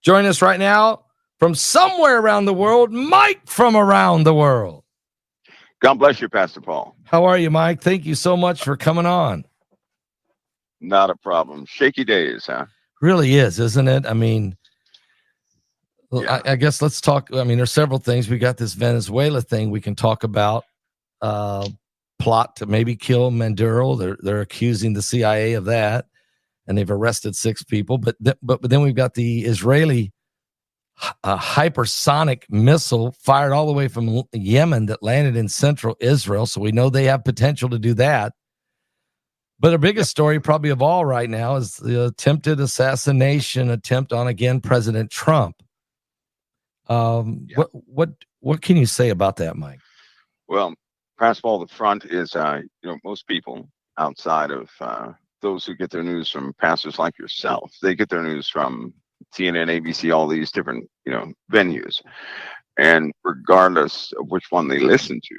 Join us right now from somewhere around the world, Mike from around the world. God bless you, Pastor Paul. How are you, Mike? Thank you so much for coming on. Not a problem. Shaky days, huh? Really is, isn't it? I mean, Yeah. I guess let's talk. I mean, there's several things. We got this Venezuela thing we can talk about. Plot to maybe kill Maduro. They're accusing the CIA of that, and they've arrested 6 people. But then we've got the Israeli hypersonic missile fired all the way from Yemen that landed in central Israel. So we know they have potential to do that. But the biggest story probably of all right now is the attempted assassination attempt on, again, President Trump. What can you say about that, Mike? Well, Pastor Paul, the front is, most people outside of those who get their news from pastors like yourself, they get their news from CNN, ABC, all these different, venues. And regardless of which one they listen to,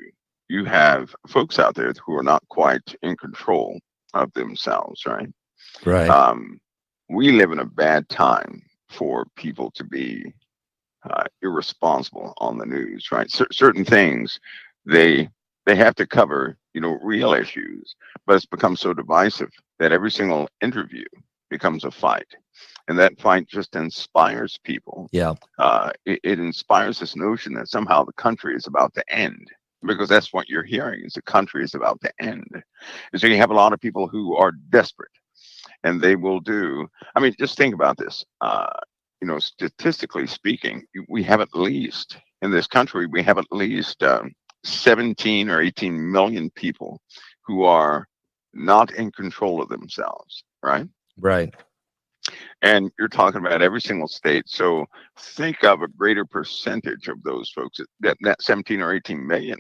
you have folks out there who are not quite in control of themselves, right? Right. We live in a bad time for people to be irresponsible on the news, right? Certain things they have to cover, real issues, but it's become so divisive that every single interview becomes a fight, and that fight just inspires people. Yeah. It inspires this notion that somehow the country is about to end, because that's what you're hearing, is the country is about to end. And so you have a lot of people who are desperate, and they will do. I mean, just think about this. Statistically speaking, we have at least in this country, we have at least 17 or 18 million people who are not in control of themselves, right? Right. And you're talking about every single state. So think of a greater percentage of those folks, that 17 or 18 million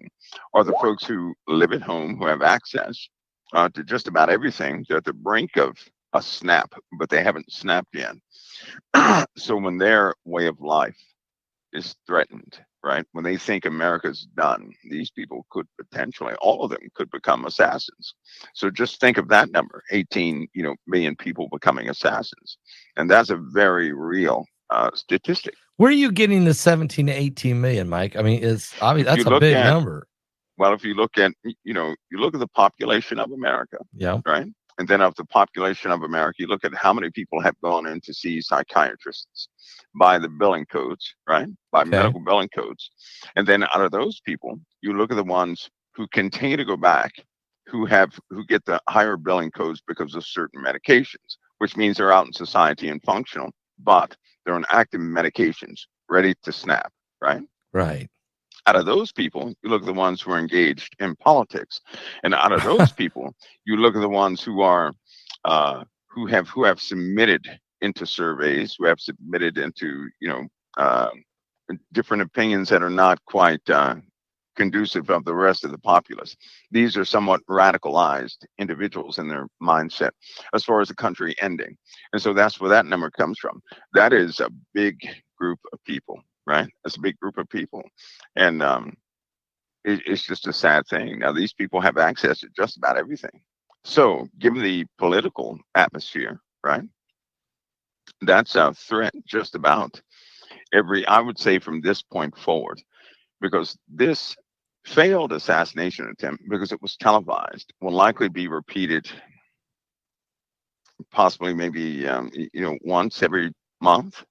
are the folks who live at home, who have access to just about everything. They're at the brink of a snap, but they haven't snapped yet. So when their way of life is threatened, right? When they think America's done, these people could potentially, all of them could become assassins. So just think of that number, 18, million people becoming assassins. And that's a very real statistic. Where are you getting the 17 to 18 million, Mike? I mean, that's a big number. Well, if you look at, you look at the population of America, yeah, right? And then of the population of America, you look at how many people have gone in to see psychiatrists by the billing codes, right? By medical billing codes. And then out of those people, you look at the ones who continue to go back, who get the higher billing codes because of certain medications, which means they're out in society and functional, but they're on active medications, ready to snap, right? Right. Out of those people, you look at the ones who are engaged in politics, and out of those people, you look at the ones who are who have submitted into surveys, who have submitted into different opinions that are not quite conducive of the rest of the populace. These are somewhat radicalized individuals in their mindset as far as the country ending, and so that's where that number comes from. That is a big group of people. Right? It's a big group of people. And it's just a sad thing. Now, these people have access to just about everything. So, given the political atmosphere, right, that's a threat just about I would say from this point forward, because this failed assassination attempt, because it was televised, will likely be repeated possibly maybe, once every month.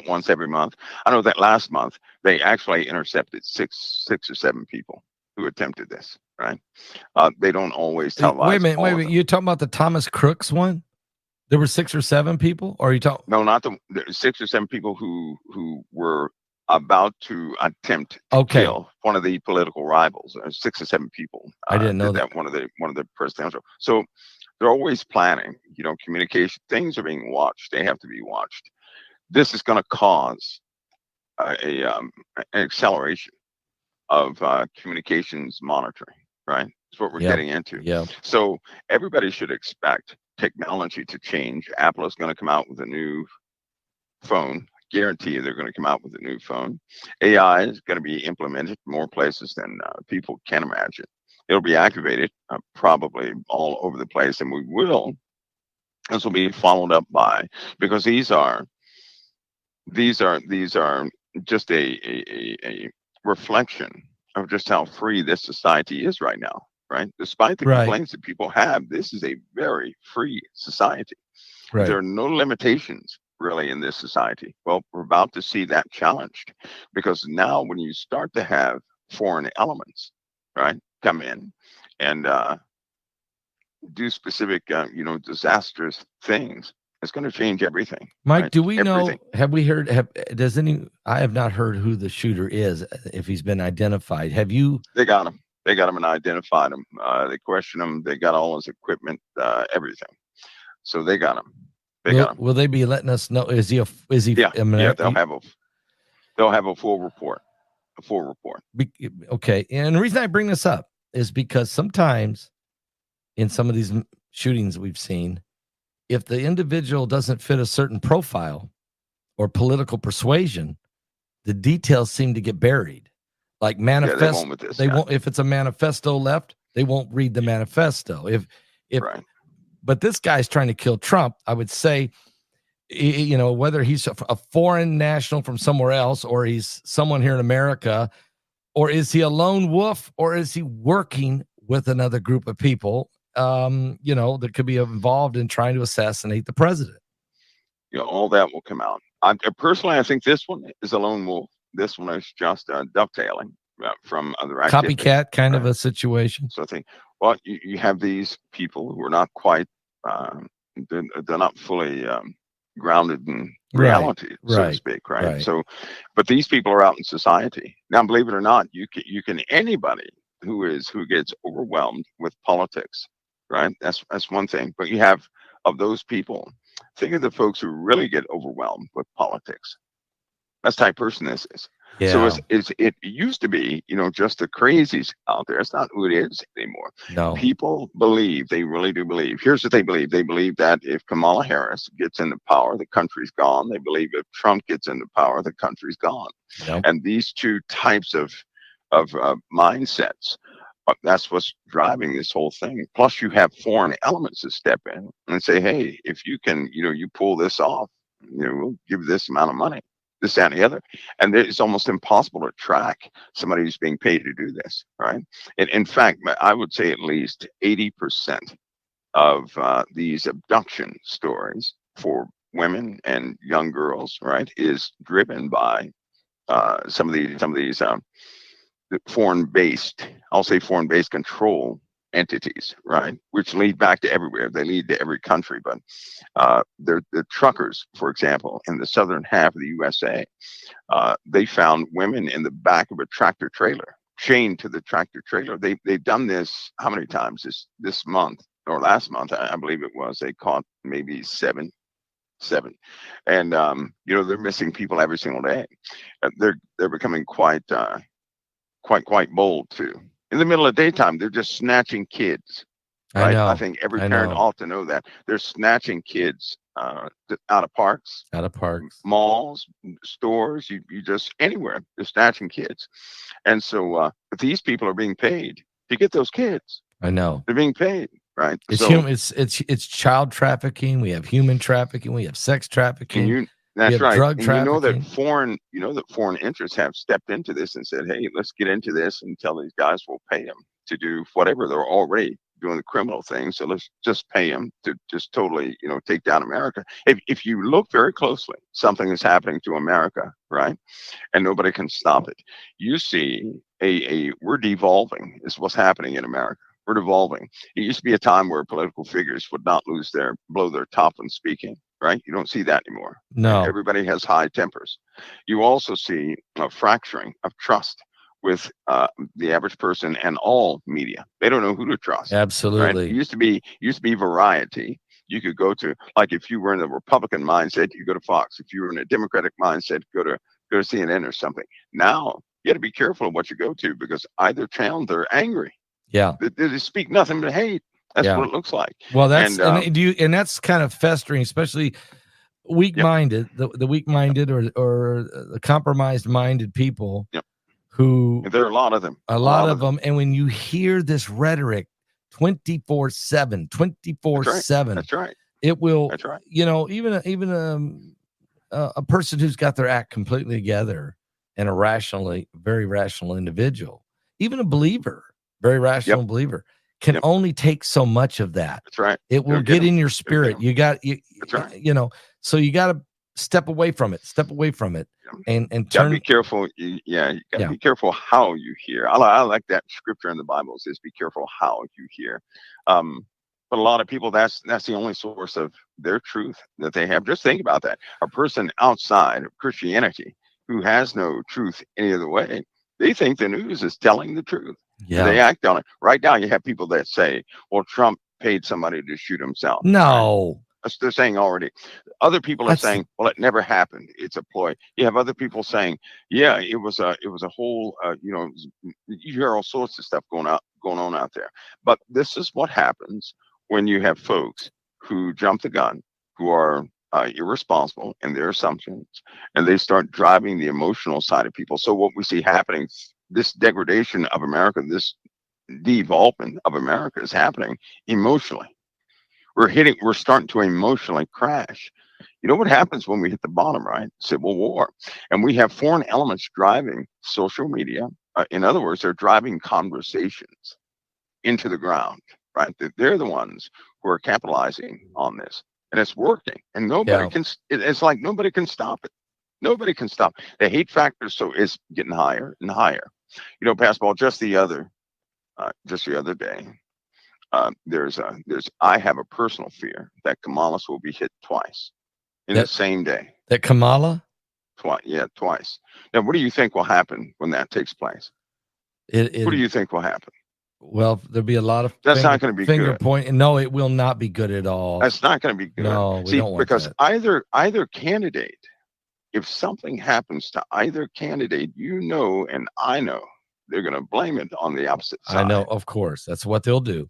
Once every month. I know that last month they actually intercepted six or seven people who attempted this. Right? They don't always televise. Wait a minute. You're talking about the Thomas Crooks one? There were 6 or 7 people, or are you talking? No, not the 6 or 7 people who were about to attempt to kill one of the political rivals. 6 or 7 people. I didn't know that. One of the presidential. So they're always planning. Communication. Things are being watched. They have to be watched. This is going to cause an acceleration of communications monitoring, right? That's what we're getting into. Yeah. So everybody should expect technology to change. Apple is going to come out with a new phone. Guarantee they're going to come out with a new phone. AI is going to be implemented in more places than people can imagine. It'll be activated probably all over the place, and this will be followed up by, because these are, these are just a reflection of just how free this society is right now, right? Despite the Right. complaints that people have, this is a very free society. There Right. are no limitations really in this society. Well, we're about to see that challenged, because now when you start to have foreign elements, right, come in and do specific, disastrous things, it's going to change everything. Mike, Right? do we Everything. know, have we heard, I have not heard who the shooter is, if he's been identified. Have you? They got him. They got him and identified him. They questioned him. They got all his equipment, everything. So they got him. Will they be letting us know? Is he? Yeah. They'll have a full report. Okay. And the reason I bring this up is because sometimes in some of these shootings we've seen, if the individual doesn't fit a certain profile or political persuasion, the details seem to get buried. Like manifest, they won't. If it's a manifesto left, they won't read the manifesto. If right. But this guy's trying to kill Trump. I would say, whether he's a foreign national from somewhere else, or he's someone here in America, or is he a lone wolf, or is he working with another group of people, that could be involved in trying to assassinate the president? All that will come out. Personally, I think this one is a lone wolf. This one is just dovetailing from other activities. Copycat kind of a situation. So I think, well, you have these people who are not quite, they're not fully grounded in reality, so to speak, right? So, but these people are out in society now. Believe it or not, you can anybody who gets overwhelmed with politics, right? That's one thing. But you have, of those people, think of the folks who really get overwhelmed with politics. That's the type of person this is. Yeah. So it used to be, just the crazies out there. It's not who it is anymore. No. People believe, they really do believe. Here's what they believe. They believe that if Kamala Harris gets into power, the country's gone. They believe if Trump gets into power, the country's gone. Yep. And these two types of mindsets, that's what's driving this whole thing. Plus, you have foreign elements that step in and say, hey, if you can, you pull this off, we'll give you this amount of money, this, that, and the other. And it's almost impossible to track somebody who's being paid to do this, right? And in fact, I would say at least 80% of these abduction stories for women and young girls, right, is driven by some of these foreign-based, I'll say foreign-based control entities, right, which lead back to everywhere. They lead to every country. But the truckers, for example, in the southern half of the USA, they found women in the back of a tractor trailer, chained to the tractor trailer. They've done this how many times this month or last month? I believe it was. They caught maybe seven, and they're missing people every single day. They're becoming quite bold too. In the middle of the daytime, they're just snatching kids. Right? I think every parent ought to know that. They're snatching kids out of parks, malls, stores, you just anywhere. They're snatching kids. And so but these people are being paid to get those kids. I know. They're being paid, right? It's child trafficking. We have human trafficking. We have sex trafficking. That's right. Drug trafficking. That foreign interests have stepped into this and said, hey, let's get into this and tell these guys we'll pay them to do whatever. They're already doing the criminal thing. So let's just pay them to just totally, take down America. If you look very closely, something is happening to America, right? And nobody can stop it. You see we're devolving is what's happening in America. We're devolving. It used to be a time where political figures would not blow their top when speaking. Right? You don't see that anymore. No. Everybody has high tempers. You also see a fracturing of trust with the average person and all media. They don't know who to trust. Absolutely. Right? It used to be variety. You could go to, like, if you were in the Republican mindset, you go to Fox. If you were in a Democratic mindset, go to CNN or something. Now you got to be careful of what you go to, because either channel, they're angry. Yeah. They speak nothing but hate. That's what it looks like. Well, and that's kind of festering, especially weak-minded, the weak-minded or the compromised-minded people who. There are a lot of them. A lot of them. And when you hear this rhetoric 24/7, That's right. it will. That's right. Even a person who's got their act completely together and a very rational individual, even a believer, very rational believer, can only take so much of that. That's right. It will get in your spirit. That's right. You know, so you got to step away from it, and You turn. gotta be careful. You gotta be careful how you hear. I like that scripture in the Bible says, "Be careful how you hear." But a lot of people, that's the only source of their truth that they have. Just think about that. A person outside of Christianity who has no truth any other way, they think the news is telling the truth. Yeah. They act on it. Right now, you have people that say, "Well, Trump paid somebody to shoot himself." No. Right? They're saying already. Other people are saying, "Well, it never happened. It's a ploy." You have other people saying, "Yeah, it was a whole." You hear all sorts of stuff going on out there. But this is what happens when you have folks who jump the gun, who are irresponsible in their assumptions, and they start driving the emotional side of people. So what we see happening, this degradation of America, this devolvement of America, is happening emotionally. We're starting to emotionally crash. You know what happens when we hit the bottom, right? Civil war. And we have foreign elements driving social media. In other words, they're driving conversations into the ground, right? They're the ones who are capitalizing on this. And it's working. And nobody can, it's like nobody can stop it. Nobody can stop. The hate factor is getting higher and higher. You know, Pascal, just the other day, I have a personal fear that Kamala will be hit twice in the same day. That Kamala? Twice. Now, what do you think will happen when that takes place? What do you think will happen? Well, there'll be a lot of not going to be finger good. pointing. No, it will not be good at all. That's not going to be good. No, we don't want because that. either candidate, if something happens to either candidate, and I know they're going to blame it on the opposite side. I know, of course, that's what they'll do.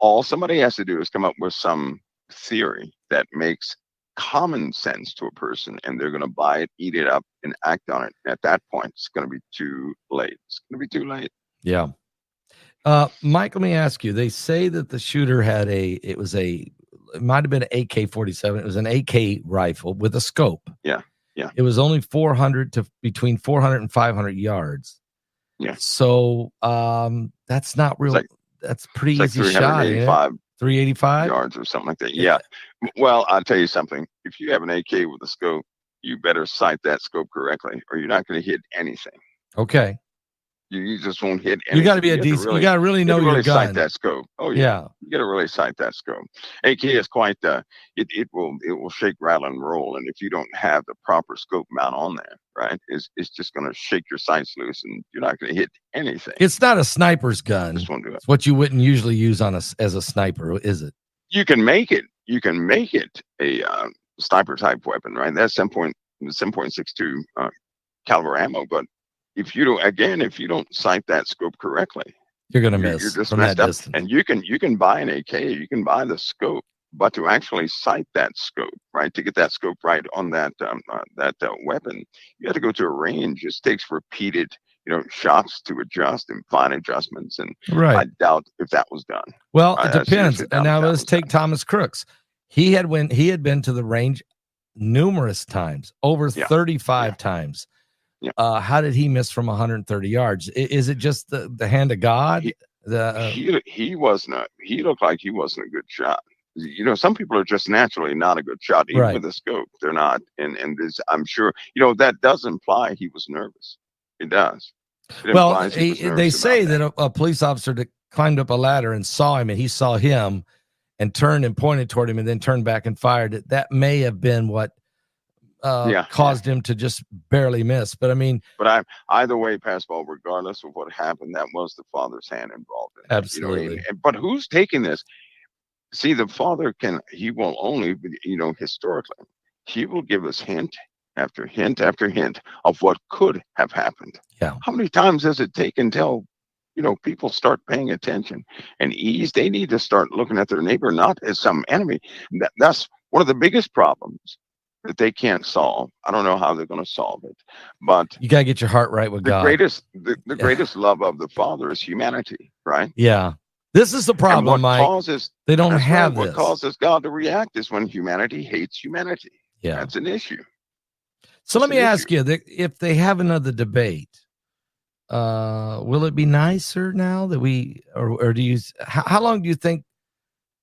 All somebody has to do is come up with some theory that makes common sense to a person, and they're going to buy it, eat it up, and act on it. At that point, it's going to be too late. It's going to be too late. Yeah. Mike, let me ask you. They say that the shooter had it might have been an AK-47. It was an AK rifle with a scope. Yeah. It was only between 400 and 500 yards. Yeah. So that's not real. That's pretty easy shot. 385 yards or something like that. Yeah. Well, I'll tell you something. If you have an AK with a scope, you better sight that scope correctly, or you're not going to hit anything. Okay. You just won't hit anything. You got to be a decent. You got to really know your gun. Sight that scope. Oh yeah. You got to really sight that scope. AK is quite. It will shake, rattle, and roll, and if you don't have the proper scope mount on there, right, it's just going to shake your sights loose, and you're not going to hit anything. It's not a sniper's gun. Just won't do it. It's what you wouldn't usually use as a sniper, is it? You can make it. You can make it a sniper type weapon, right? That's 7.62 caliber ammo, but if you don't sight that scope correctly, you're gonna miss. You're just from messed that up. distance. And you can buy an AK, you can buy the scope, but to actually sight that scope, right, to get that scope right on that weapon, you have to go to a range. It takes repeated shots to adjust and fine adjustments, and I doubt if that was done. Well, it depends. And now let's take Thomas Crooks. He had been to the range numerous times, over 35 times. Yeah. How did he miss from 130 yards? Is it just the hand of God? He wasn't. He looked like he wasn't a good shot. Some people are just naturally not a good shot, even with a scope. They're not, and this, I'm sure that does imply he was nervous. It does. Well, they say that a police officer that climbed up a ladder and saw him, and he saw him, and turned and pointed toward him, and then turned back and fired. That may have been what caused him to just barely miss. But I mean, either way, Pascal, regardless of what happened, that was the father's hand involved in it. Absolutely. But who's taking this? See, the father he will only, historically, he will give us hint after hint after hint of what could have happened. Yeah. How many times does it take until people start paying attention and they need to start looking at their neighbor not as some enemy. That's one of the biggest problems that they can't solve. I don't know how they're going to solve it, but you got to get your heart right with God. The greatest love of the Father is humanity, right? Yeah. This is the problem, Mike. They don't have this. What causes God to react is when humanity hates humanity. Yeah. That's an issue. So let me ask you, if they have another debate, will it be nicer now that we, or do you, how long do you think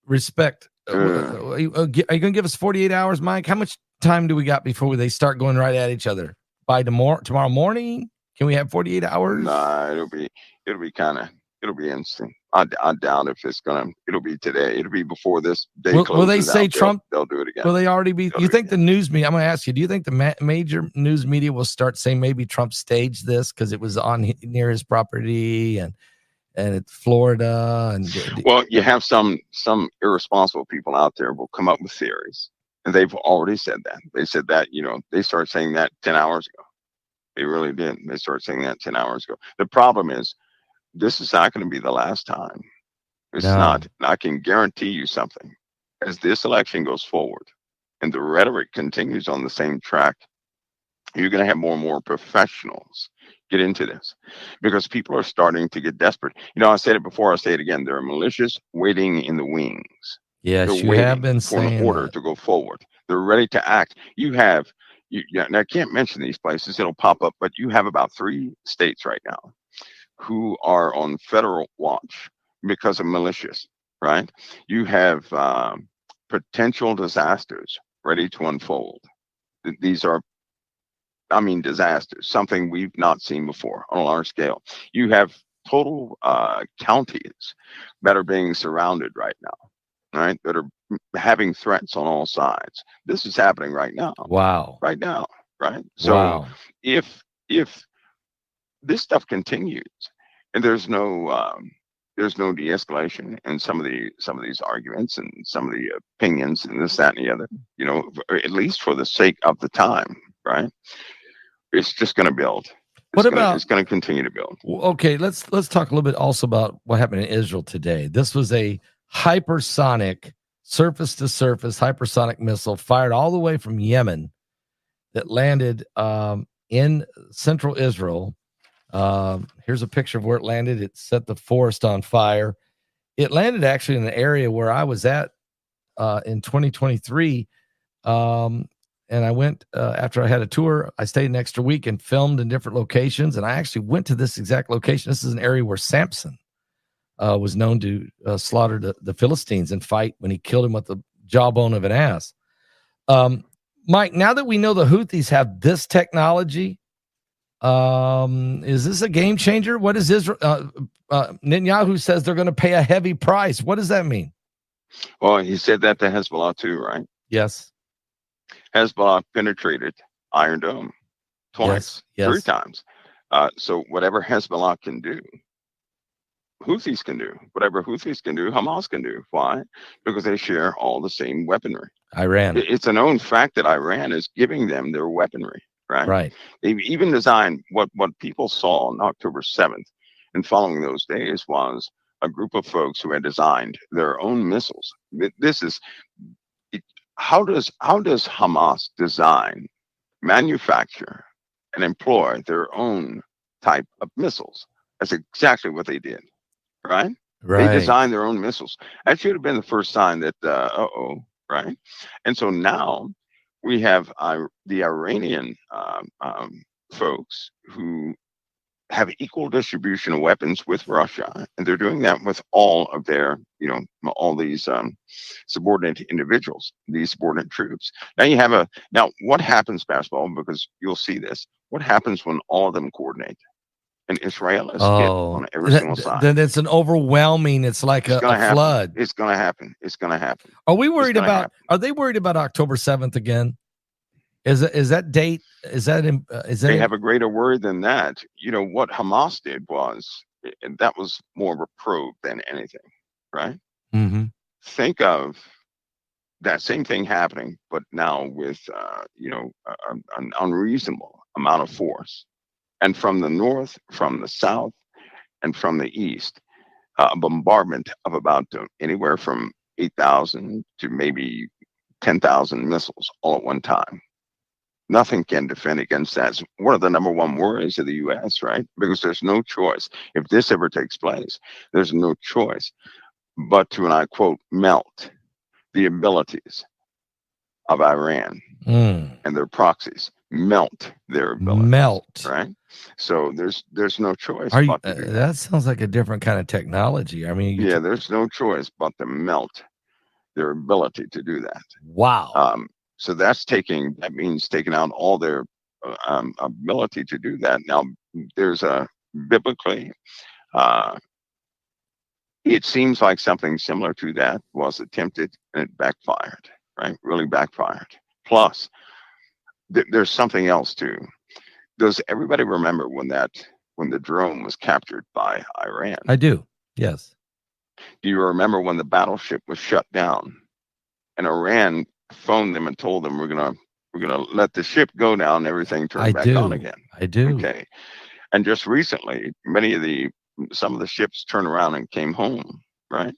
respect, are you going to give us 48 hours, Mike? How much time do we got before they start going right at each other? By tomorrow morning? Can we have 48 hours? Nah, it'll be instant. I doubt if it'll be today. It'll be before this day closes. Will they say out, Trump? They'll do it again. Will they already be? You think the news media? I'm going to ask you. Do you think the major news media will start saying maybe Trump staged this because it was on near his property and it's Florida? And well, you have some irresponsible people out there will come up with theories, and they've already said that. They said that they started saying that 10 hours ago. They really did. They started saying that 10 hours ago. The problem is, this is not going to be the last time. It's not. And I can guarantee you something. As this election goes forward and the rhetoric continues on the same track, you're going to have more and more professionals get into this because people are starting to get desperate. I said it before, I'll say it again. There are militias waiting in the wings. Yes, They're you have been saying for an order to go forward. They're ready to act. You have, and I can't mention these places, it'll pop up, but you have about 3 states right now who are on federal watch because of militias, right? You have potential disasters ready to unfold. These are, disasters, something we've not seen before on a large scale. You have total counties that are being surrounded right now, right? That are having threats on all sides. This is happening right now. Wow. Right now, right? So if this stuff continues and there's no de-escalation in some of these arguments and some of the opinions and this, that, and the other, at least for the sake of the time, right? It's just going to build. It's going to continue to build. Okay, let's talk a little bit also about what happened in Israel today. This was a hypersonic, surface-to-surface hypersonic missile fired all the way from Yemen that landed in central Israel. Here's a picture of where it landed. It set the forest on fire. It landed actually in an area where I was at in 2023. And I went after I had a tour. I stayed an extra week and filmed in different locations. And I actually went to this exact location. This is an area where Samson was known to slaughter the Philistines and fight when he killed him with the jawbone of an ass. Mike, now that we know the Houthis have this technology, is this a game changer? What is Israel? Netanyahu says they're going to pay a heavy price. What does that mean? Well, he said that to Hezbollah too, right? Yes. Hezbollah penetrated Iron Dome twice, 3 times. So whatever Hezbollah can do, Houthis can do. Whatever Houthis can do, Hamas can do. Why? Because they share all the same weaponry. Iran. It's a known fact that Iran is giving them their weaponry, right? Right. They've even designed what people saw on October 7th and following those days was a group of folks who had designed their own missiles. This is how does Hamas design, manufacture, and employ their own type of missiles? That's exactly what they did, right? They designed their own missiles. That should have been the first sign that, right? And so now we have the Iranian folks who have equal distribution of weapons with Russia, and they're doing that with all of their, all these subordinate individuals, these subordinate troops. Now what happens, basketball, because you'll see this, what happens when all of them coordinate? And Israel is hit on every single side. Then it's an overwhelming, it's like a flood. It's going to happen. It's going to happen. Are they worried about October 7th again? Is that date? They have a greater word than that. What Hamas did was, and that was more of a probe than anything, right? Mm-hmm. Think of that same thing happening, but now with an unreasonable amount of force, and from the north, from the south, and from the east, a bombardment of about anywhere from 8,000 to maybe 10,000 missiles all at one time. Nothing can defend against that. It's one of the number one worries of the U.S., right? Because there's no choice. If this ever takes place, there's no choice but to, and I quote, melt the abilities of Iran and their proxies melt their abilities. Melt. Right. So there's no choice Are you? but to do that. That sounds like a different kind of technology. I mean, Yeah, there's no choice but to melt their ability to do that. wow. So that means taking out all their ability to do that. Now, there's a biblically, uh, it seems like something similar to that was attempted and it backfired, right? Really backfired. Plus, there's something else too. Does everybody remember when the drone was captured by Iran? I do. Yes. Do you remember when the battleship was shut down and Iran phoned them and told them we're gonna let the ship go down and everything turn back on again? I do. Okay. And just recently, some of the ships turned around and came home, right?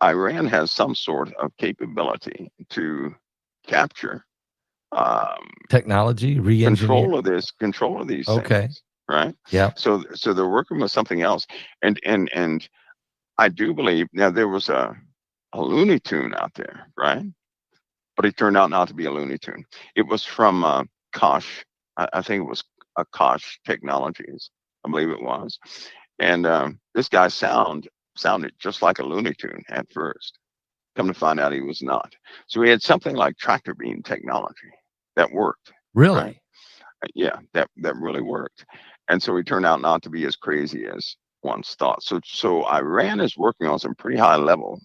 Iran has some sort of capability to capture Technology, re-engineer. control of these Okay. things, right? Yeah. So they're working with something else, and I do believe now there was a Looney Tune out there, right? But it turned out not to be a Looney Tune. It was from Koch. I think it was a Koch Technologies, I believe it was. And this guy sounded just like a Looney Tune at first. Come to find out he was not. So he had something like tractor beam technology that worked. Really? Right? Yeah, that really worked. And so he turned out not to be as crazy as once thought. So Iran is working on some pretty high level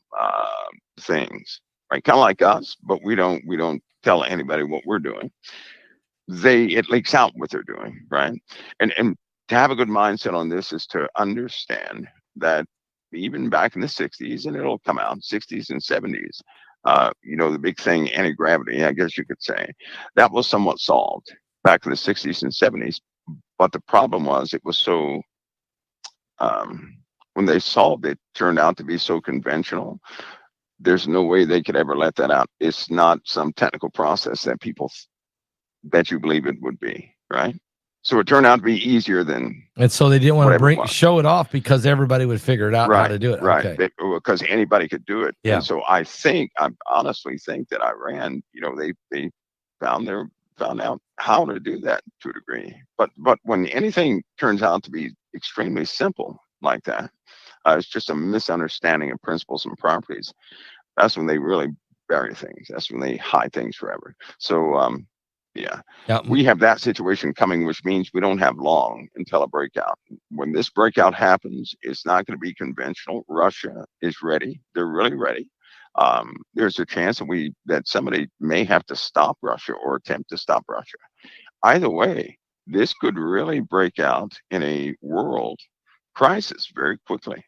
things, right? Kind of like us, but we don't tell anybody what we're doing. It leaks out what they're doing, right? And to have a good mindset on this is to understand that even back in the 60s, and it'll come out 60s and 70s, the big thing, anti-gravity, I guess you could say, that was somewhat solved back in the 60s and 70s. But the problem was it was so, when they solved it, turned out to be so conventional. There's no way they could ever let that out. It's not some technical process that people that you believe it would be, right? So it turned out to be easier than. And so they didn't want to show it off because everybody would figure it out how to do it. Right. Okay. Because anybody could do it. Yeah. And so I honestly think that Iran, they found out how to do that to a degree. But when anything turns out to be extremely simple like that, it's just a misunderstanding of principles and properties. That's when they really bury things. That's when they hide things forever. So yeah, we have that situation coming, which means we don't have long until a breakout. When this breakout happens, it's not going to be conventional. Russia is ready. They're really ready. There's a chance that somebody may have to stop Russia or attempt to stop Russia. Either way, this could really break out in a world crisis very quickly.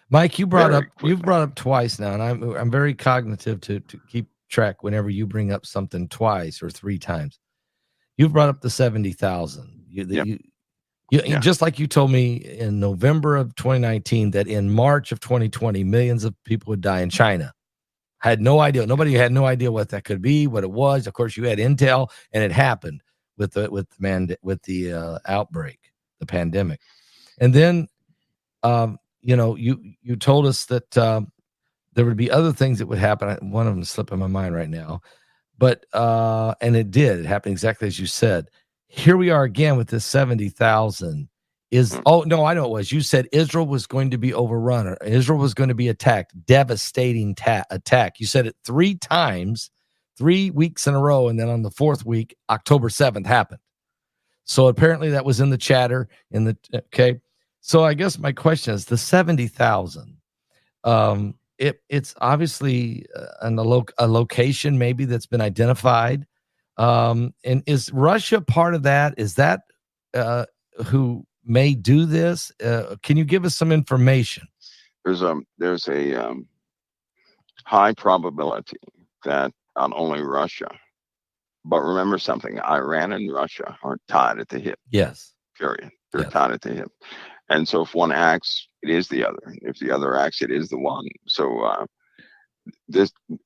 Mike, you've brought up twice now, and I'm very cognitive to keep track whenever you bring up something twice or three times. You've brought up the 70,000. Just like you told me in November of 2019 that in March of 2020, millions of people would die in China. Had no idea. Nobody had no idea what that could be, what it was. Of course, you had intel, and it happened with the outbreak, the pandemic, and then you told us that there would be other things that would happen. One of them is slipping my mind right now. But and it did. It happened exactly as you said. Here we are again with this 70,000. Oh no, I know it was. You said Israel was going to be overrun, or Israel was going to be attacked. Devastating attack. You said it 3 times, 3 weeks in a row, and then on the 4th week, October 7th happened. So apparently that was in the chatter. Okay. So I guess my question is the 70,000. It's obviously a location maybe that's been identified. And is Russia part of that? Is that who may do this? Can you give us some information? There's a high probability that not only Russia, but remember something, Iran and Russia are tied at the hip. Yes. Period. They're tied at the hip. And so if one acts, it is the other. If the other acts, it is the one. So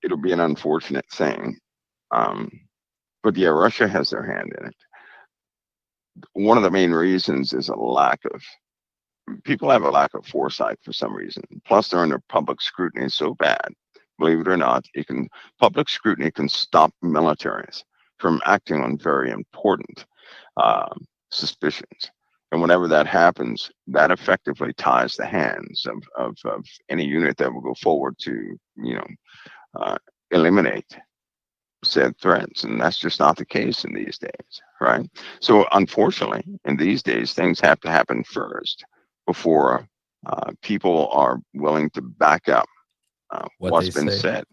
it'll be an unfortunate thing. But yeah, Russia has their hand in it. One of the main reasons is people have a lack of foresight for some reason. Plus they're under public scrutiny so bad. Believe it or not, public scrutiny can stop militaries from acting on very important suspicions. And whenever that happens, that effectively ties the hands of any unit that will go forward to, eliminate said threats. And that's just not the case in these days, right? So unfortunately, in these days, things have to happen first before people are willing to back up what's been said,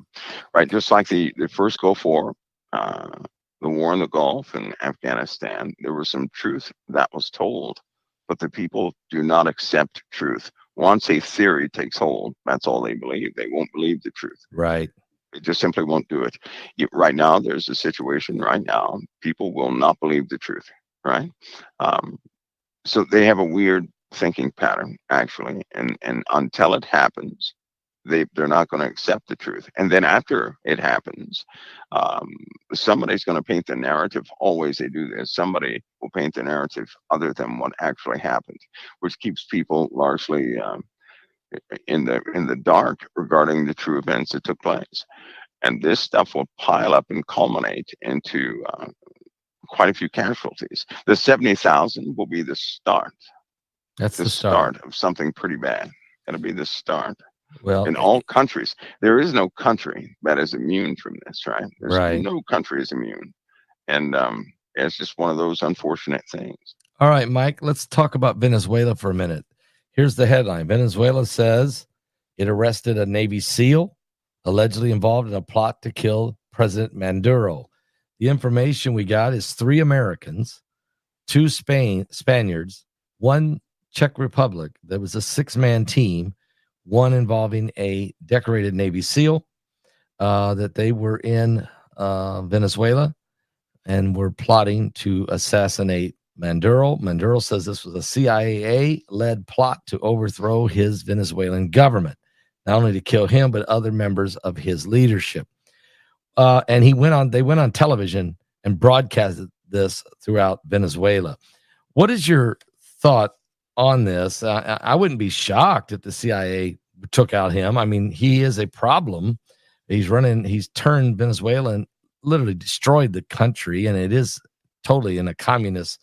right? Just like the first Gulf War, the war in the Gulf and Afghanistan, there was some truth that was told, but the people do not accept truth. Once a theory takes hold, that's all they believe. They won't believe the truth. Right. They just simply won't do it. Right now, there's a situation right now, people will not believe the truth, right? So they have a weird thinking pattern, actually, and until it happens, they're not going to accept the truth. And then after it happens, somebody's going to paint the narrative. Always they do this. Somebody will paint the narrative other than what actually happened, which keeps people largely in the dark regarding the true events that took place. And this stuff will pile up and culminate into quite a few casualties. The 70,000 will be the start. That's the start of something pretty bad. It'll be the start. Well, in all countries, there is no country that is immune from this, right? There's no country is immune. And it's just one of those unfortunate things. All right, Mike, let's talk about Venezuela for a minute. Here's the headline. Venezuela says it arrested a Navy SEAL allegedly involved in a plot to kill President Maduro. The information we got is 3 Americans, 2 Spaniards, 1 Czech Republic. There was a 6-man team, one involving a decorated Navy SEAL, that they were in Venezuela and were plotting to assassinate Maduro. Maduro says this was a CIA-led plot to overthrow his Venezuelan government, not only to kill him, but other members of his leadership. And they went on television and broadcasted this throughout Venezuela. What is your thought on this? I wouldn't be shocked if the CIA took out him. I mean, he is a problem. He's turned Venezuela and literally destroyed the country, and it is totally in a communist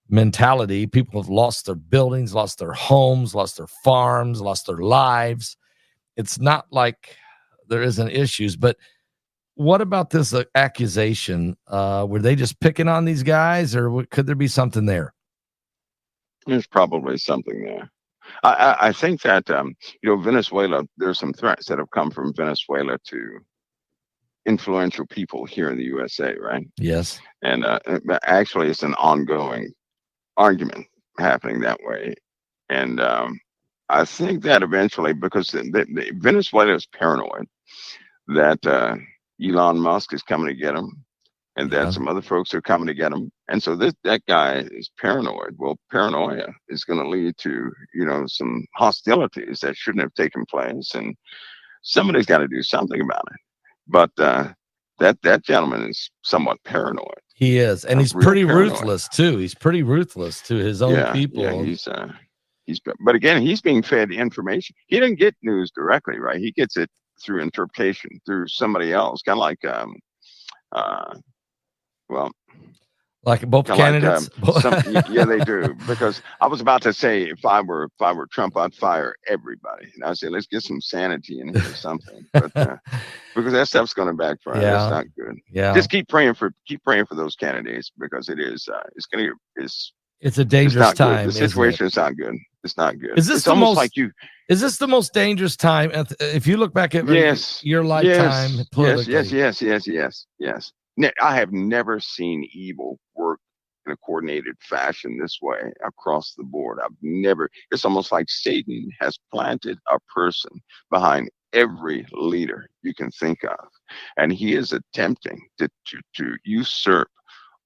mentality. People have lost their buildings, lost their homes, lost their farms, lost their lives. It's not like there isn't issues, but what about this accusation? Were they just picking on these guys, or could there be something there? There's probably something there. I think that, Venezuela, there's some threats that have come from Venezuela to influential people here in the USA, right? Yes. And actually, it's an ongoing argument happening that way. And I think that eventually, because Venezuela is paranoid that Elon Musk is coming to get him, and that some other folks are coming to get him. And so that guy is paranoid. Well, paranoia is going to lead to, some hostilities that shouldn't have taken place. And somebody's got to do something about it. But that gentleman is somewhat paranoid. He is. And he's pretty ruthless, too. He's pretty ruthless to his own people. Yeah, but again, he's being fed information. He didn't get news directly, right? He gets it through interpretation, through somebody else, kind of like, like both candidates. Yeah, they do. Because I was about to say, if I were Trump, I'd fire everybody. And I'd say, let's get some sanity in here or something. But because that stuff's going to backfire. Yeah. That's not good. Yeah. Just keep praying for those candidates, because it's a dangerous time. Good. The situation is not good. It's not good. Is this Is this the most dangerous time? If you look back at your lifetime, yes. I have never seen evil work in a coordinated fashion this way across the board. It's almost like Satan has planted a person behind every leader you can think of. And he is attempting to usurp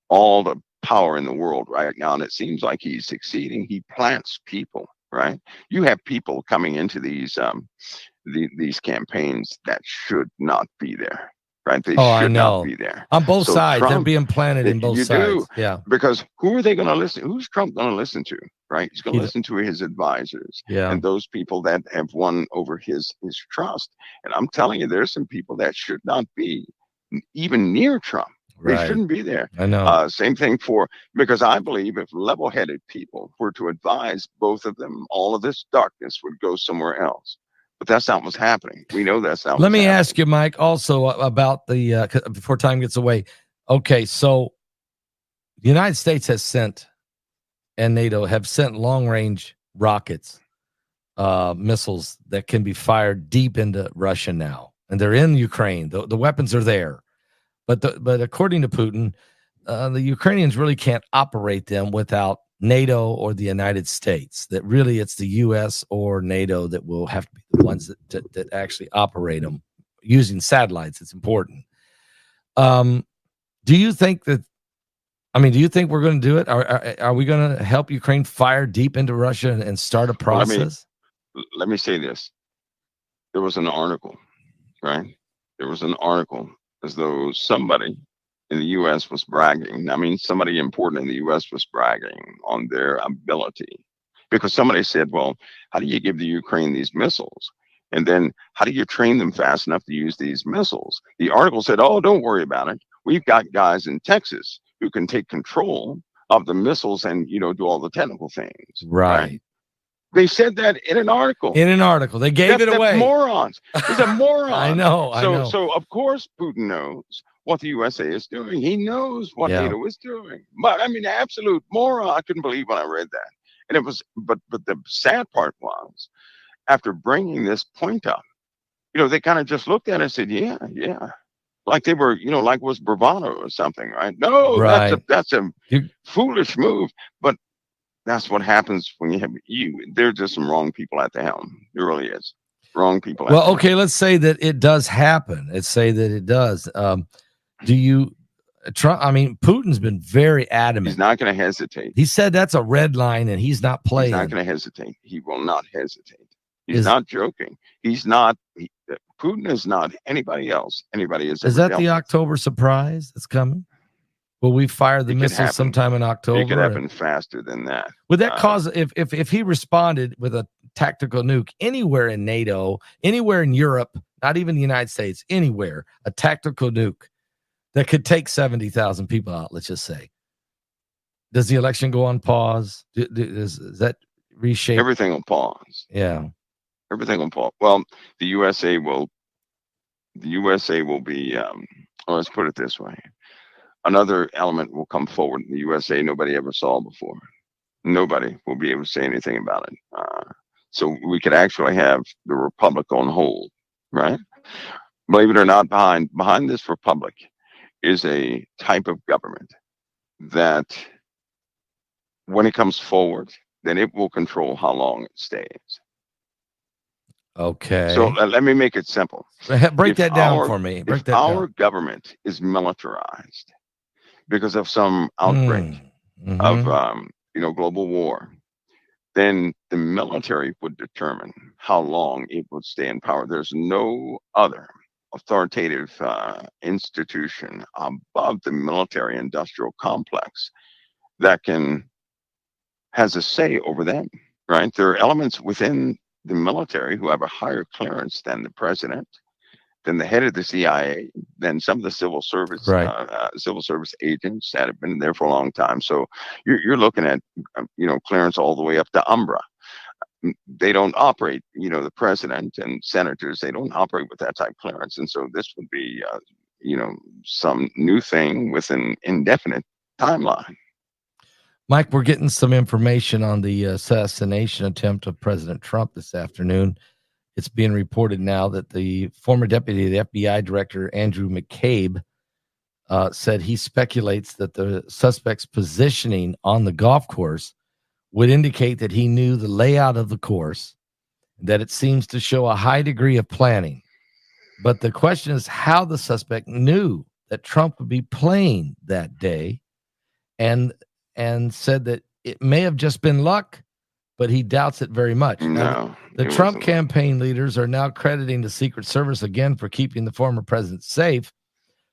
all the power in the world right now. And it seems like he's succeeding. He plants people, right? You have people coming into these campaigns that should not be there. Right? They should not be there. On both sides. They're being planted in both sides. Yeah. Because who are they going to listen? Who's Trump going to listen to? Right? He's going to listen to his advisors and those people that have won over his trust. And I'm telling you, there's some people that should not be even near Trump. They Right. shouldn't be there. I know. Same thing because I believe if level-headed people were to advise both of them, all of this darkness would go somewhere else. But that's not what's happening. We know that's not Let what's me happening. ask you, Mike, also about the before time gets away. Okay, so the United States has sent, and NATO have sent long-range rockets, missiles that can be fired deep into Russia now, and they're in Ukraine. The weapons are there, but according to Putin, the Ukrainians really can't operate them without NATO or the United States. That really it's the U.S. or NATO that will have to be the ones that actually operate them using satellites. It's important. Do you think that? I mean, do you think we're going to do it? Are we going to help Ukraine fire deep into Russia and start a process? Let me say this. There was an article, right? There was an article as though somebody in the U.S. was bragging. I mean, somebody important in the U.S. was bragging on their ability because somebody said, well, how do you give the Ukraine these missiles? And then how do you train them fast enough to use these missiles? The article said, oh, don't worry about it. We've got guys in Texas who can take control of the missiles and, do all the technical things. Right. They said that in an article. They gave it away. Morons. He's a moron. I know. So of course Putin knows what the USA is doing. He knows what NATO is doing. But I mean, absolute moron. I couldn't believe when I read that. And it was, but the sad part was, after bringing this point up, they kind of just looked at it and said, yeah. Like they were, like it was bravado or something, right? No, right. that's a foolish move. But that's what happens when you have there's just some wrong people at the helm. There really is. Wrong people. Well, okay, let's say that it does happen. Let's say that it does. Do you Trump? I mean, Putin's been very adamant. He's not going to hesitate. He said that's a red line, and he's not playing. He's not going to hesitate. He will not hesitate. He's not joking. He's not. Putin is not anybody else. Anybody is. Is that the October surprise that's coming? Will we fire the missiles sometime in October? It could happen faster than that. Would that cause if he responded with a tactical nuke anywhere in NATO, anywhere in Europe, not even the United States, anywhere, a tactical nuke that could take 70,000 people out, let's just say. Does the election go on pause? Does that reshape? Everything on pause. Yeah. Everything on pause. Well, the USA will be, let's put it this way. Another element will come forward in the USA nobody ever saw before. Nobody will be able to say anything about it. So we could actually have the republic on hold, right? Believe it or not, behind this republic is a type of government that when it comes forward, then it will control how long it stays. Okay. So let me make it simple. Break that down for me. If our government is militarized because of some outbreak of global war, then the military would determine how long it would stay in power. There's no other authoritative institution above the military industrial complex that has a say over them, right? There are elements within the military who have a higher clearance than the president, than the head of the CIA, than some of the civil service agents that have been there for a long time. So you're looking at clearance all the way up to Umbra. They don't operate, the president and senators, they don't operate with that type of clearance. And so this would be, some new thing with an indefinite timeline. Mike, we're getting some information on the assassination attempt of President Trump this afternoon. It's being reported now that the former deputy of the FBI director, Andrew McCabe, said he speculates that the suspect's positioning on the golf course would indicate that he knew the layout of the course, that it seems to show a high degree of planning. But the question is how the suspect knew that Trump would be playing that day, and said that it may have just been luck, but he doubts it very much. No, the Trump campaign leaders are now crediting the Secret Service again for keeping the former president safe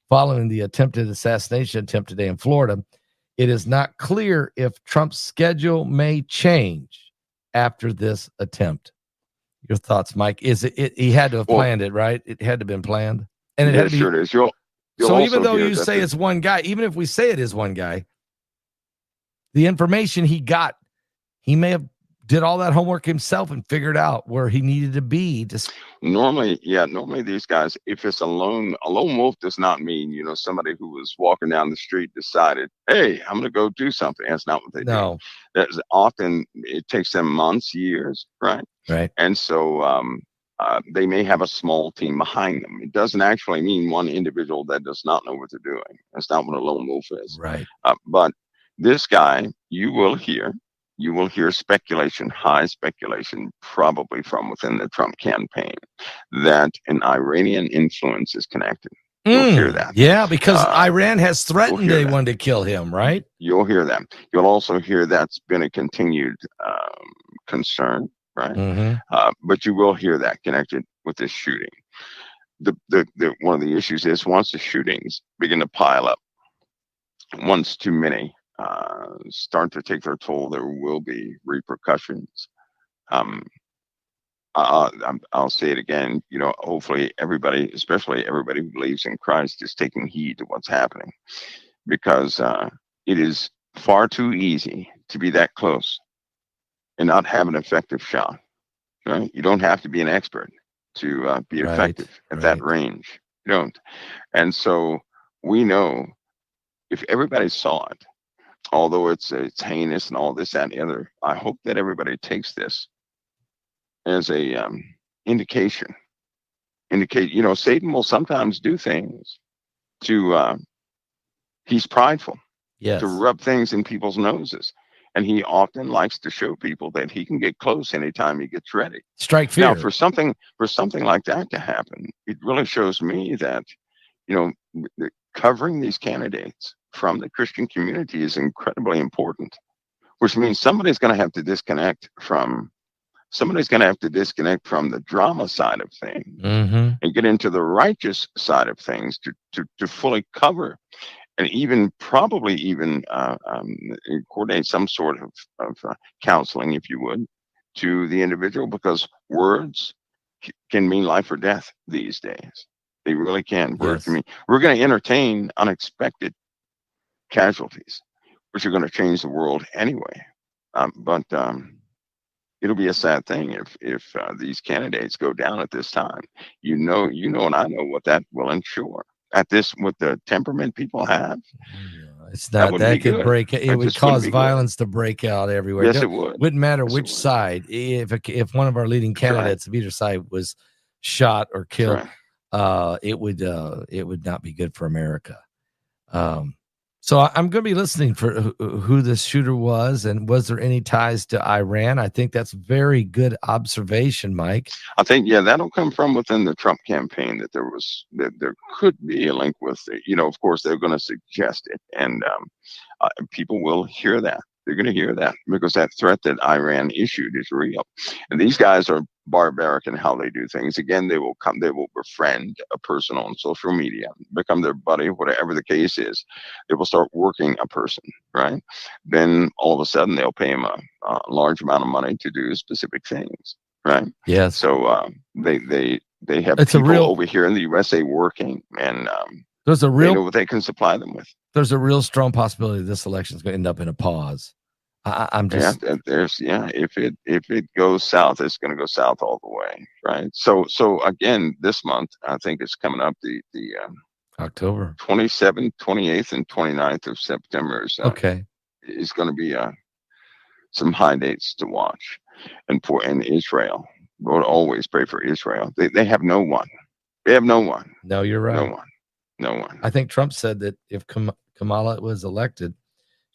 following the attempted assassination attempt today in Florida. It is not clear if Trump's schedule may change after this attempt. Your thoughts, Mike? Is it he had to have planned it, right? It had to have been planned. And it had to be, sure it is. You'll So even also though hear you that say it's one guy, even if we say it is one guy, the information he got, he may have did all that homework himself and figured out where he needed to be. Just normally, normally these guys, if it's a lone wolf does not mean, somebody who was walking down the street decided, hey, I'm gonna go do something. That's not what they do. no, That's often it takes them months, years, right? right, And so they may have a small team behind them. It doesn't actually mean one individual that does not know what they're doing. That's not what a lone wolf is. right. But this guy, you will hear speculation, high speculation, probably from within the Trump campaign, that an Iranian influence is connected. You'll hear that. Yeah, because Iran has You'll threatened hear they that. wanted to kill him, right? You'll hear that. You'll also hear that's been a continued concern, right? But you will hear that connected with this shooting. The one of the issues is once the shootings begin to pile up, once too many start to take their toll, there will be repercussions. I'll say it again. Hopefully everybody, especially everybody who believes in Christ, is taking heed to what's happening, because it is far too easy to be that close and not have an effective shot. Right? You don't have to be an expert to be effective at that range. You don't. And so we know if everybody saw it, although it's heinous and all this, that, and the other, I hope that everybody takes this as a indication. Satan will sometimes do things to, he's prideful, Yes. to rub things in people's noses. And he often likes to show people that he can get close anytime he gets ready. Strike fear. Now, for something like that to happen, it really shows me that, covering these candidates from the Christian community is incredibly important, which means somebody's going to have to disconnect from the drama side of things and get into the righteous side of things to fully cover and even probably even coordinate some sort of counseling, if you would, to the individual, because words can mean life or death these days. They really can. Words can mean, we're going to entertain unexpected casualties, which are going to change the world anyway. But it'll be a sad thing if these candidates go down at this time. And I know what that will ensure. With the temperament people have, it's not that could break. It would cause violence to break out everywhere. Yes, it would. Wouldn't matter which side. If one of our leading candidates of either side was shot or killed, it would not be good for America. So I'm going to be listening for who this shooter was, and was there any ties to Iran? I think that's very good observation, Mike. I think, that'll come from within the Trump campaign, that there could be a link with, of course, they're going to suggest it, and people will hear that. They're going to hear that because that threat that Iran issued is real. And these guys are barbaric in how they do things. Again, they will befriend a person on social media, become their buddy, whatever the case is. They will start working a person, right? Then all of a sudden they'll pay him a large amount of money to do specific things, right? Yes. So they have people over here in the USA working, and they know what they can supply them with. There's a real strong possibility this election is going to end up in a pause. I'm just if it goes south, it's going to go south all the way, right? So again, this month I think it's coming up the October 27th, 28th, and 29th of September. So it's going to be some high dates to watch, and Israel. We'll always pray for Israel. They have no one. They have no one. No, you're right. No one. I think Trump said that if Kamala was elected,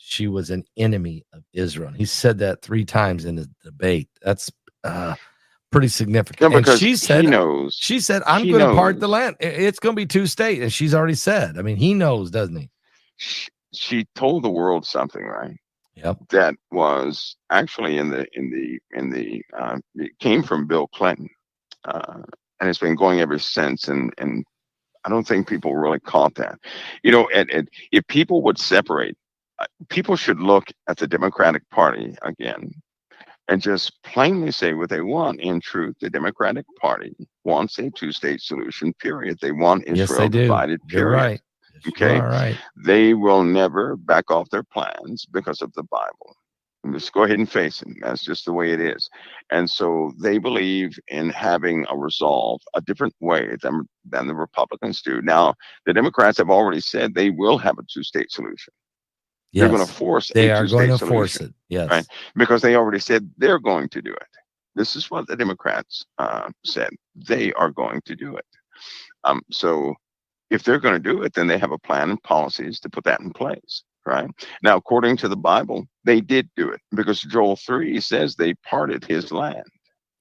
she was an enemy of Israel. He said that 3 times in the debate. That's pretty significant. And she said, I'm going to part the land. It's going to be 2 states. And she's already said, I mean, he knows, doesn't he? She told the world something, right? Yep. That was actually it came from Bill Clinton. And it's been going ever since. And I don't think people really caught that. If people would separate, people should look at the Democratic Party again and just plainly say what they want. In truth, the Democratic Party wants a 2-state solution, period. They want Israel divided, period. You're right. Okay. All right. They will never back off their plans because of the Bible. And just go ahead and face it. That's just the way it is. And so they believe in having a resolve a different way than the Republicans do. Now, the Democrats have already said they will have a two-state solution. Yes. They're going to force they a are two-state going to solution, force it. Yes. right? Because they already said they're going to do it. This is what the Democrats said. They are going to do it. So if they're going to do it, then they have a plan and policies to put that in place, right? Now, according to the Bible, they did do it because Joel 3 says they parted his land.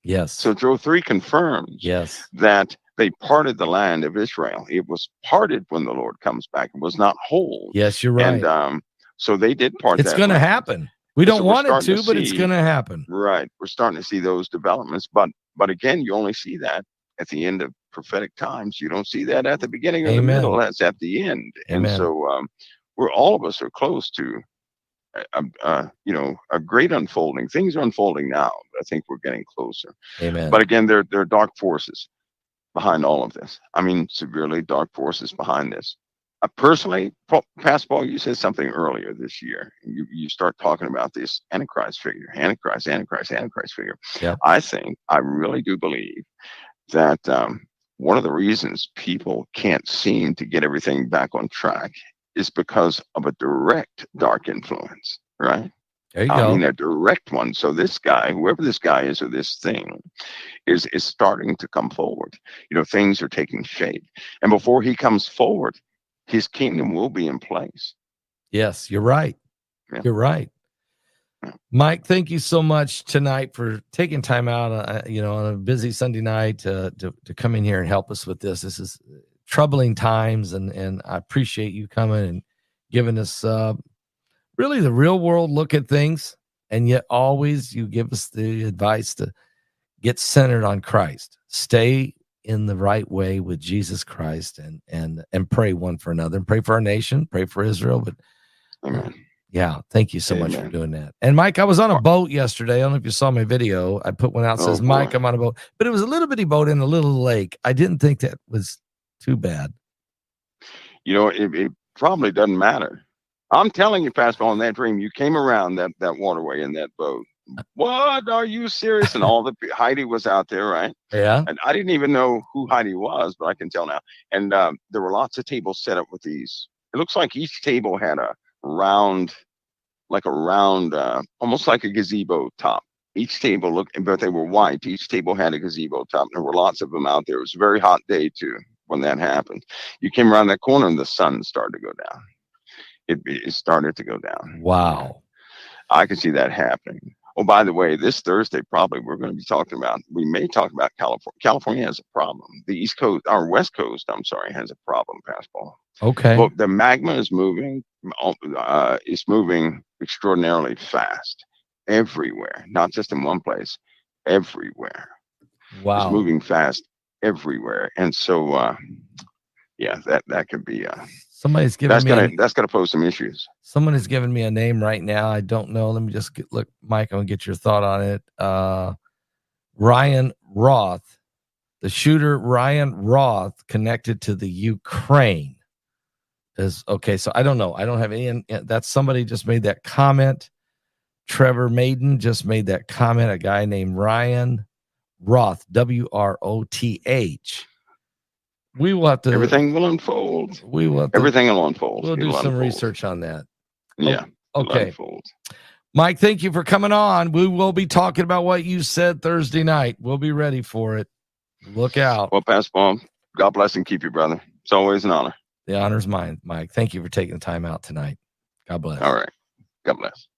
Yes. So Joel 3 confirms yes. that they parted the land of Israel. It was parted when the Lord comes back. It was not whole. Yes, you're right. And so they did part it's that going to land. happen. We don't So want it to, but it's going to happen. Right. We're starting to see those developments. But again, you only see that at the end of prophetic times. You don't see that at the beginning or the middle. That's at the end. Amen. And so we're all of us are close to a great unfolding. Things are unfolding now. I think we're getting closer. Amen. But again, there are dark forces behind all of this. I mean, severely dark forces behind this. Personally, Pastor Paul, you said something earlier this year. You start talking about this Antichrist figure, Antichrist figure. Yep. I really do believe that one of the reasons people can't seem to get everything back on track is because of a direct dark influence, right? There you go. I mean, a direct one. So this guy, whoever this guy is or this thing, is starting to come forward. Things are taking shape. And before he comes forward, his kingdom will be in place. Yes, you're right. Yeah. You're right. Yeah. Mike, thank you so much tonight for taking time out, on a busy Sunday night to come in here and help us with this. This is troubling times, and I appreciate you coming and giving us really the real world look at things, and yet always you give us the advice to get centered on Christ. Stay in the right way with Jesus Christ and pray one for another, and pray for our nation, pray for Israel. But yeah, thank you so much for doing that. And Mike, I was on a boat yesterday. I don't know if you saw my video. I put one out that says, Mike, I'm on a boat, but it was a little bitty boat in a little lake. I didn't think that was too bad. It probably doesn't matter. I'm telling you, Pastor, on that dream, you came around that waterway in that boat. What? Are you serious? And all Heidi was out there, right? Yeah. And I didn't even know who Heidi was, but I can tell now. And there were lots of tables set up with these. It looks like each table had a round, almost like a gazebo top. Each table looked, but they were white. Each table had a gazebo top. And there were lots of them out there. It was a very hot day too when that happened. You came around that corner and the sun started to go down. It started to go down. Wow. I could see that happening. Oh, by the way, this Thursday, probably we may talk about California. California has a problem. The East Coast, or West Coast, has a problem, Pascal. Okay. Well, the magma is moving. It's moving extraordinarily fast everywhere, not just in one place, everywhere. Wow. It's moving fast everywhere. And so, that could be somebody's giving that's gonna pose some issues. Someone is giving me a name right now. I don't know. Let me just look, Mike. I'm gonna get your thought on it. Ryan Roth, the shooter Ryan Roth, connected to the Ukraine. Is okay. So I don't know. I don't have any. That's somebody just made that comment. Trevor Maiden just made that comment. A guy named Ryan Roth, WROTH. We will have to. Everything will unfold. Everything will unfold. We'll do some research on that. Yeah. Okay. Mike, thank you for coming on. We will be talking about what you said Thursday night. We'll be ready for it. Look out. Well, Pastor Paul, God bless and keep you, brother. It's always an honor. The honor's mine, Mike. Thank you for taking the time out tonight. God bless. All right. God bless.